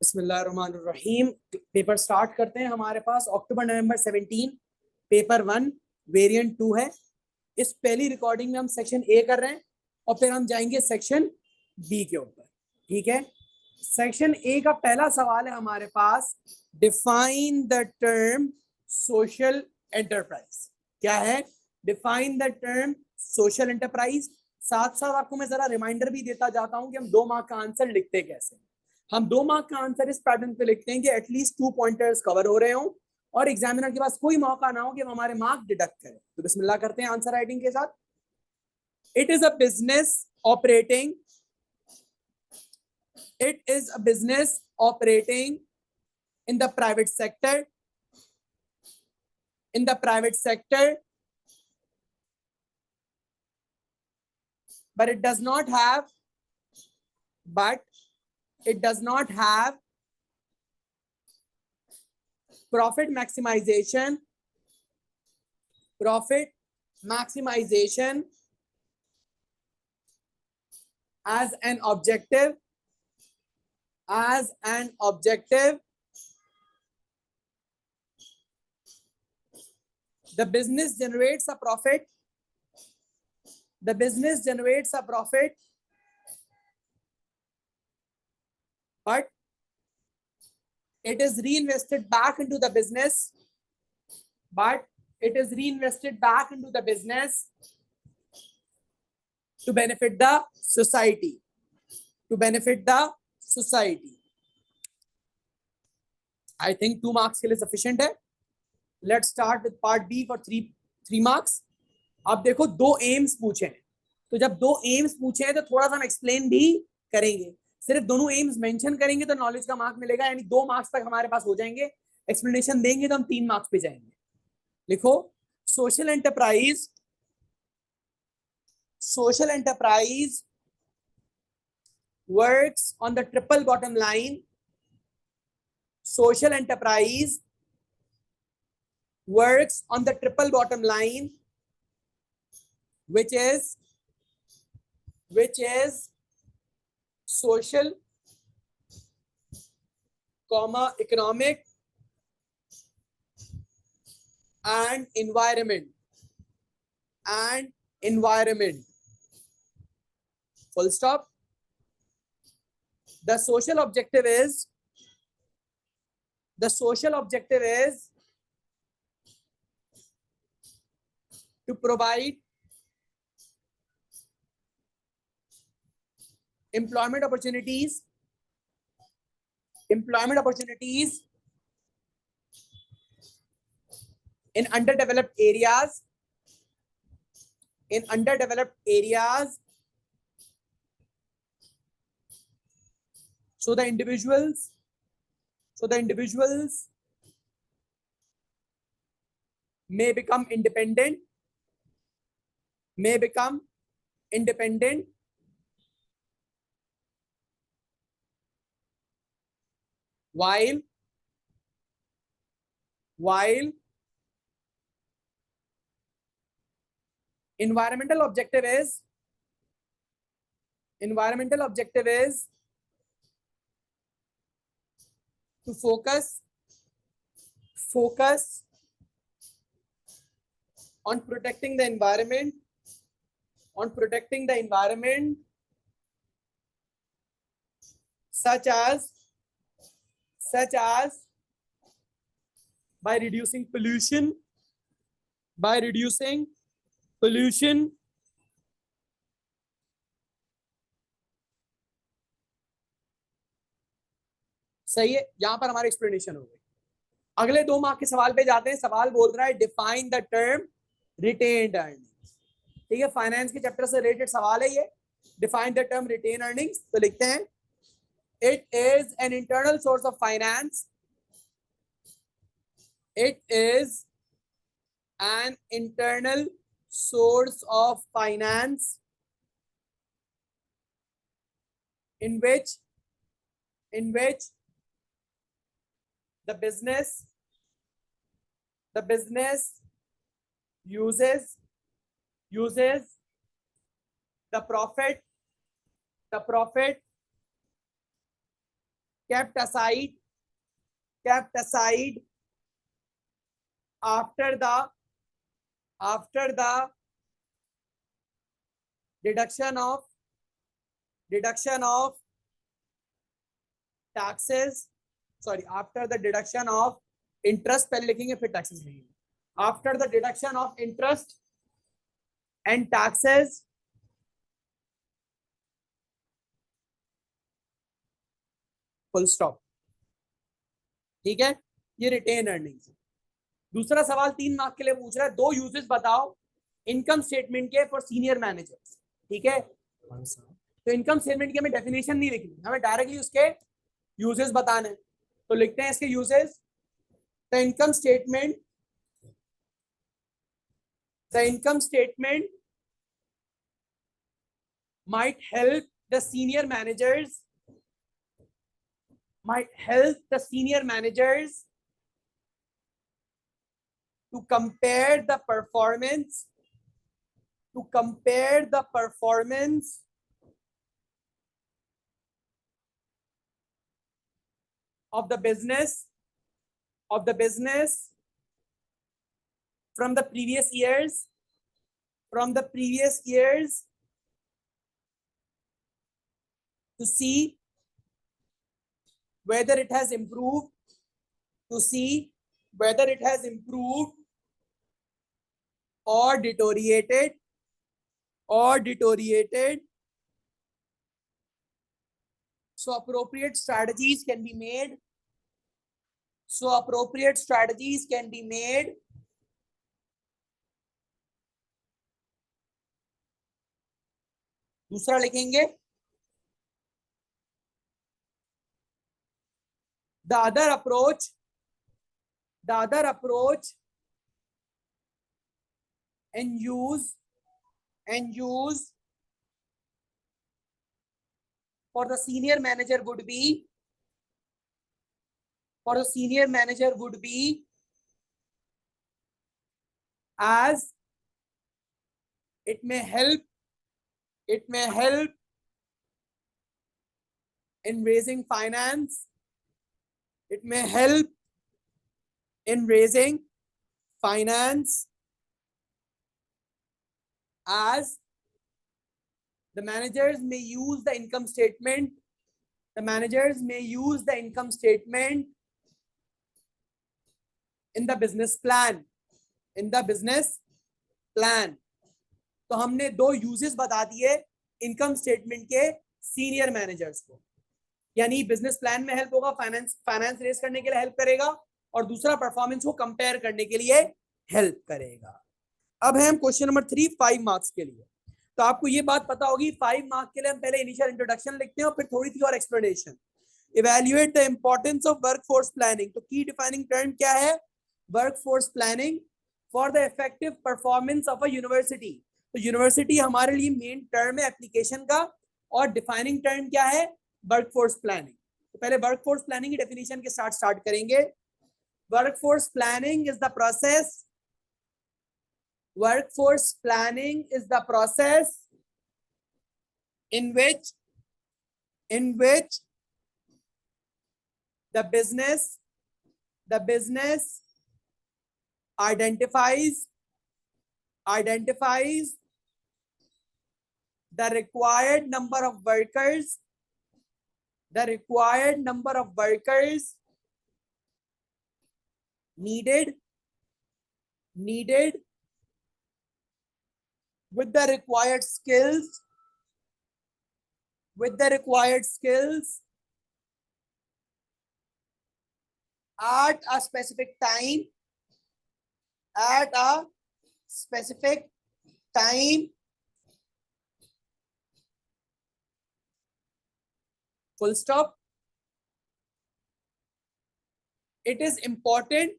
बिस्मिल्लाहिर्रहमानिर्रहीम। Paper start करते हैं। हमारे पास अक्टूबर नवंबर 17 पेपर 1 वेरिएंट 2 है। इस पहली रिकॉर्डिंग में हम सेक्शन ए कर रहे हैं और फिर हम जाएंगे सेक्शन बी के ऊपर। ठीक है, सेक्शन ए का पहला सवाल है हमारे पास, define the term social enterprise. क्या है? Define the term social enterprise. साथ साथ आपको मैं जरा रिमाइंडर भी देता जाता हूं कि हम 2 मार्क का आंसर लिखते कैसे। हम 2 मार्क का आंसर इस पैटर्न पे लिखते हैं कि एटलीस्ट 2 पॉइंटर्स कवर हो रहे हो और एग्जामिनर के पास कोई मौका ना हो कि हम हमारे मार्क डिडक्ट करें। तो बिस्मिल्लाह करते हैं आंसर राइटिंग के साथ। It is a business operating in the private sector, but it does not have profit maximization as an objective. The business generates a profit but it is reinvested back into the business to benefit the society. I think 2 marks के लिए sufficient है। Let's start with part B for 3 marks. अब देखो 2 AIIMS पूछे हैं, तो जब 2 AIIMS पूछे हैं तो थोड़ा सा हम एक्सप्लेन भी करेंगे। सिर्फ दोनों एम्स मेंशन करेंगे तो नॉलेज का मार्क मिलेगा, यानी 2 मार्क्स तक हमारे पास हो जाएंगे। एक्सप्लेनेशन देंगे तो हम 3 मार्क्स पे जाएंगे। लिखो, social enterprise works on the triple bottom line. Social enterprise works on the triple bottom line, which is social, economic and environment. Full stop. The social objective is to provide employment opportunities in underdeveloped areas so the individuals may become independent while environmental objective is to focus on protecting the environment such as by reducing pollution सही है। यहां पर हमारी explanation हो गई। अगले 2 mark के सवाल पे जाते हैं। सवाल बोल रहा है define the term retained earnings. ठीक है, फाइनेंस के चैप्टर से रिलेटेड सवाल है ये। Define the term retained earnings, तो लिखते हैं it is an internal source of finance in which the business uses the profit kept aside after the deduction of taxes, sorry, after the deduction of interest, पहले लिखेंगे फिर taxes लिखेंगे, after the deduction of interest and taxes full stop. ठीक है, ये retain earnings. दूसरा सवाल 3 mark के लिए पूछ रहा है, 2 यूजेस बताओ इनकम स्टेटमेंट के फॉर सीनियर मैनेजर्स। ठीक है, तो इनकम स्टेटमेंट की हमें डेफिनेशन नहीं लिखनी, हमें डायरेक्टली उसके यूजेस बताने हैं। तो लिखते हैं इसके uses, the income statement might help the senior managers to compare the performance of the business from the previous years to see whether it has improved or deteriorated so appropriate strategies can be made दूसरा लिखेंगे, the other approach and use for the senior manager would be as it may help in raising finance, as the managers may use the income statement in the business plan तो हमने 2 uses बता दिए income statement के senior managers को, यानी business plan में help होगा, finance race करने के लिए हेल्प करेगा, और दूसरा परफॉर्मेंस को कंपेयर करने के लिए हेल्प करेगा। अब है हम क्वेश्चन नंबर 3 5 मार्क्स के लिए। तो आपको ये बात पता होगी 5 मार्क के लिए हम पहले इनिशियल इंट्रोडक्शन लिखते हैं और फिर थोड़ी सी और explanation. Evaluate the importance of workforce planning, तो की डिफाइनिंग टर्म क्या है? Workforce planning for the effective performance of a university. तो यूनिवर्सिटी हमारे लिए मेन टर्म है एप्लीकेशन का, और डिफाइनिंग टर्म क्या है? Workforce planning. तो पहले वर्कफोर्स प्लानिंग की डेफिनेशन के साथ स्टार्ट करेंगे। Workforce planning is the process in which the business identifies the required number of workers needed with the required skills at a specific time full stop. It is important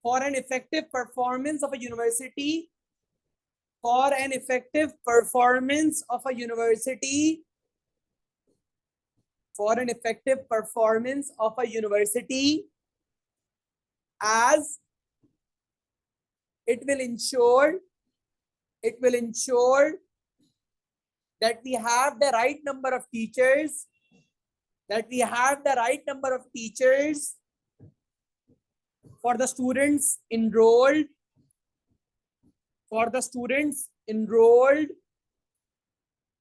for an effective performance of a university as it will ensure that we have the right number of teachers, that we have the right number of teachers for the students enrolled, for the students enrolled.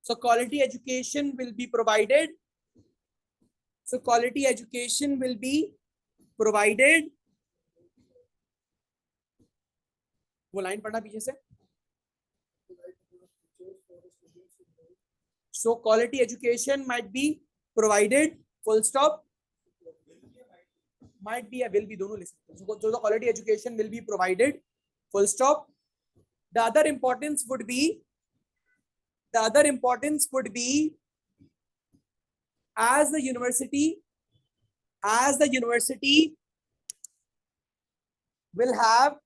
So quality education will be provided. So quality education will be provided. वो line पढ़ना पीछे से. So quality education might be provided, full stop. Might be या will be दोनों लिख सकते हैं. So the quality education will be provided, full stop. The other importance would be, as the university will have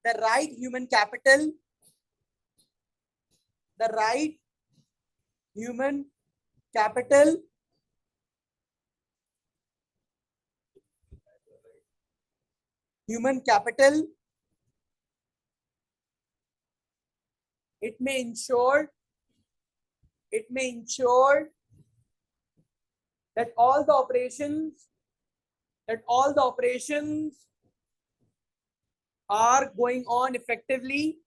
the right human capital, it may ensure that all the operations are going on effectively,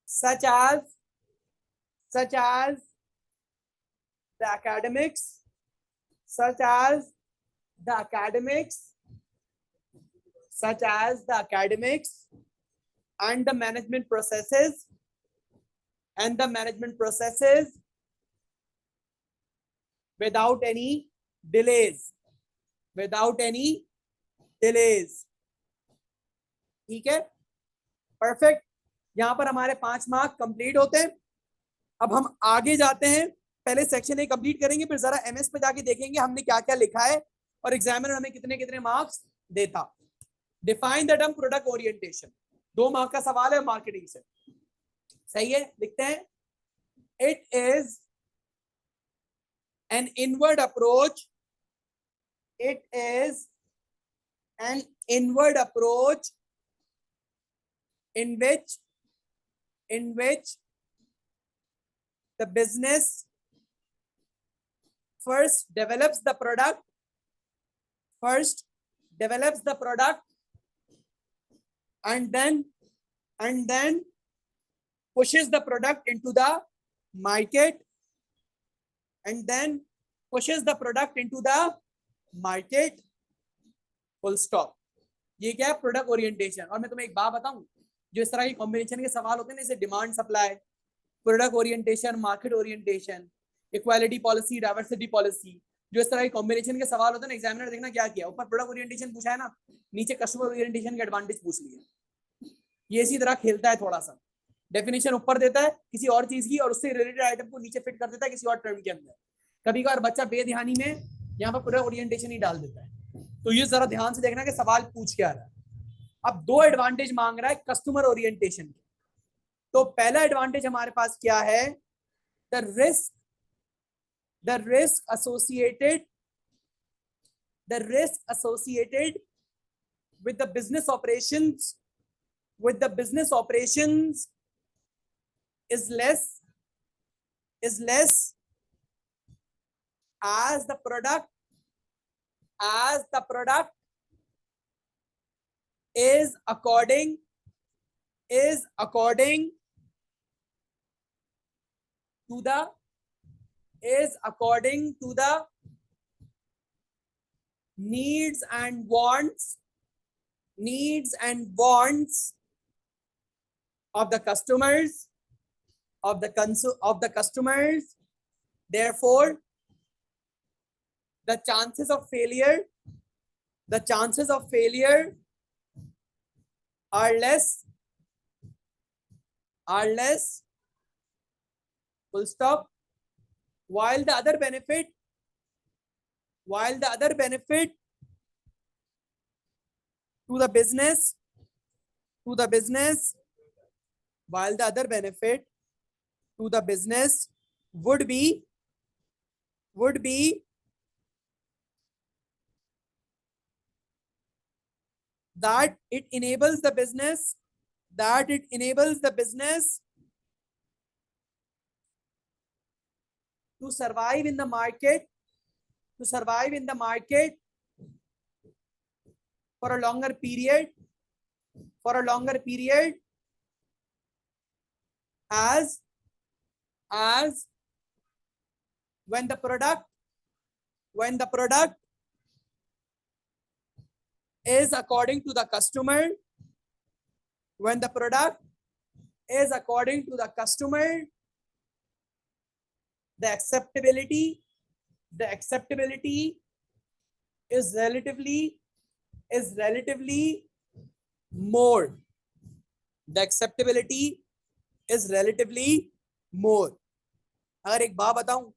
such as the academics, and the management processes, without any delays. ठीक है, perfect. यहां पर हमारे 5 mark complete होते हैं. अब हम आगे जाते हैं. पहले सेक्शन ए कंप्लीट करेंगे, फिर जरा एमएस पे जाके देखेंगे हमने क्या क्या लिखा है और एग्जामिनर हमें कितने कितने मार्क्स देता. Define the term product orientation. 2 mark का सवाल है मार्केटिंग से. सही है, लिखते हैं. It is an inward approach. It is an inward approach in which the business first develops the product, and then pushes the product into the market, full stop. ये क्या है? Product orientation. और मैं तुम्हें एक बात बताऊं, जो इस तरह की कॉम्बिनेशन के सवाल होते हैं ना, जैसे demand supply, product orientation, market orientation, equality policy, diversity policy, जो इस तरह की कॉम्बिनेशन के सवाल होते हैं ना, एग्जामिनर देखना क्या किया, ऊपर प्रोडक्ट ओरिएंटेशन पूछा है ना, नीचे कस्टमर ओरिएंटेशन के एडवांटेज पूछ लिया. ये इसी तरह खेलता है थोड़ा सा. डेफिनेशन ऊपर देता है किसी और चीज की और उससे रिलेटेड आइटम को नीचे फिट कर देता है किसी और टर्म के अंदर. कभी कभार बच्चा बेध्यानी में यहाँ पर प्रोडक्ट ओरिएंटेशन ही डाल देता है. तो ये जरा ध्यान से देखना कि सवाल पूछ क्या रहा है. अब 2 एडवांटेज मांग रहा है कस्टमर ओरिएंटेशन के. तो पहला एडवांटेज हमारे पास क्या है? The risk associated with the business operations is less as the product is according to the needs and wants of the customers. Therefore, the chances of failure are less. Full stop. While the other benefit to the business would be that it enables the business to survive in the market for a longer period as when the product is according to the customer, the acceptability is relatively more. The acceptability is relatively more. अगर एक बात बताऊं,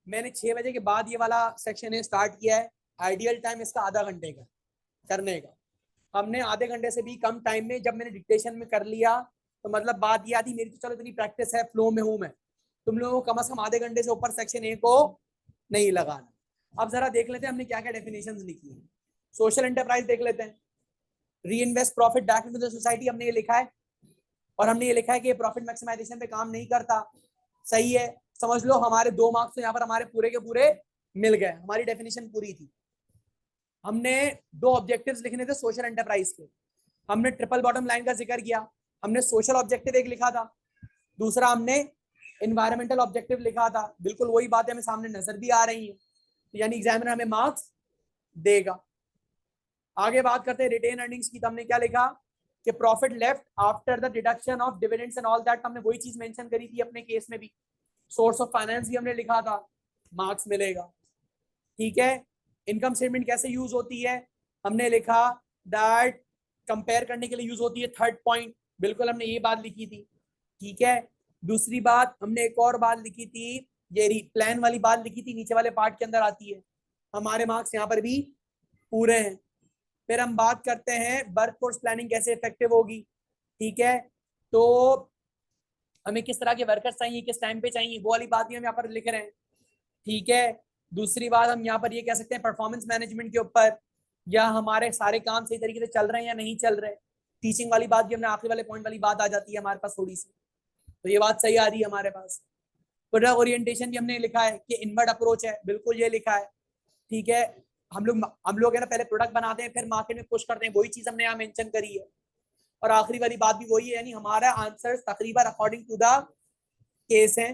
मैंने 6 बजे के बाद ये वाला सेक्शन स्टार्ट किया है। आइडियल टाइम इसका आधा घंटे का करने का। हमने आधे घंटे से भी कम टाइम में जब मैंने डिक्टेशन में कर लिया, तो मतलब बात ये आती, मेरी तो चलो इतनी प्रैक्टिस है, फ्लो में हूं मैं, तुम लोगों को कम से कम आधे घंटे से ऊपर सेक्शन ए को नहीं लगाना। अब जरा देख लेते हैं हमने क्या क्या डेफिनेशंस लिखी है। सोशल एंटरप्राइज देख लेते हैं। री invest profit back into the society हमने ये लिखा है, और हमने ये लिखा है कि प्रॉफिट मैक्सिमाइजेशन पे काम नहीं करता। सही है, समझ लो हमारे 2 मार्क्स तो यहाँ पर हमारे पूरे के पूरे मिल गए, हमारी डेफिनेशन पूरी थी। हमने 2 ऑब्जेक्टिव्स लिखने थे सोशल एंटरप्राइज के। हमने ट्रिपल बॉटम लाइन का जिक्र किया। हमने सोशल ऑब्जेक्टिव एक लिखा था, दूसरा हमने एनवायरमेंटल ऑब्जेक्टिव लिखा था। बिल्कुल वही बातें हमें सामने नजर भी आ रही है, यानी एग्जामिनर हमें मार्क्स देगा। आगे बात करते हैं रिटेन अर्निंग्स की। तो हमने क्या लिखा कि profit left after the deduction of dividends and all that, हमने वही चीज मेंशन करी थी अपने केस में भी। सोर्स ऑफ फाइनेंस भी हमने लिखा था, मार्क्स मिलेगा। ठीक है, इनकम स्टेटमेंट कैसे यूज होती है, हमने लिखा दैट कंपेयर करने के लिए यूज होती है। थर्ड पॉइंट, बिल्कुल हमने ये बात लिखी थी। ठीक है, दूसरी बात हमने एक और बात लिखी थी, ये प्लान वाली बात लिखी थी, नीचे वाले पार्ट के अंदर आती है। हमारे मार्क्स यहाँ पर भी पूरे हैं। फिर हम बात करते हैं वर्कफोर्स प्लानिंग कैसे इफेक्टिव होगी। ठीक है, तो हमें किस तरह के वर्कर्स चाहिए, किस टाइम पे चाहिए, वो वाली बात भी हम यहाँ पर लिख रहे हैं। ठीक है, दूसरी बात हम यहाँ पर ये कह सकते हैं परफॉर्मेंस मैनेजमेंट के ऊपर, या हमारे सारे काम सही तरीके से चल रहे हैं या नहीं चल रहे। टीचिंग वाली बात भी हमने आखिरी वाले पॉइंट वाली बात आ जाती है हमारे पास थोड़ी सी, तो ये बात सही आ रही है हमारे पास। प्रोडक्ट ओरिएंटेशन भी हमने लिखा है कि इनवर्ड अप्रोच है, बिल्कुल ये लिखा है। ठीक है, हम लोग है ना पहले प्रोडक्ट बनाते हैं फिर मार्केट में पुश करते हैं, वही चीज हमने यहाँ मेंशन करी है। और आखिरी वाली बात भी वही है, यानी हमारा आंसर तकरीबन अकॉर्डिंग टू द केस है।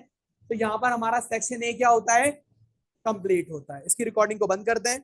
तो यहाँ पर हमारा सेक्शन ए क्या होता है, कंप्लीट होता है। इसकी रिकॉर्डिंग को बंद करते हैं।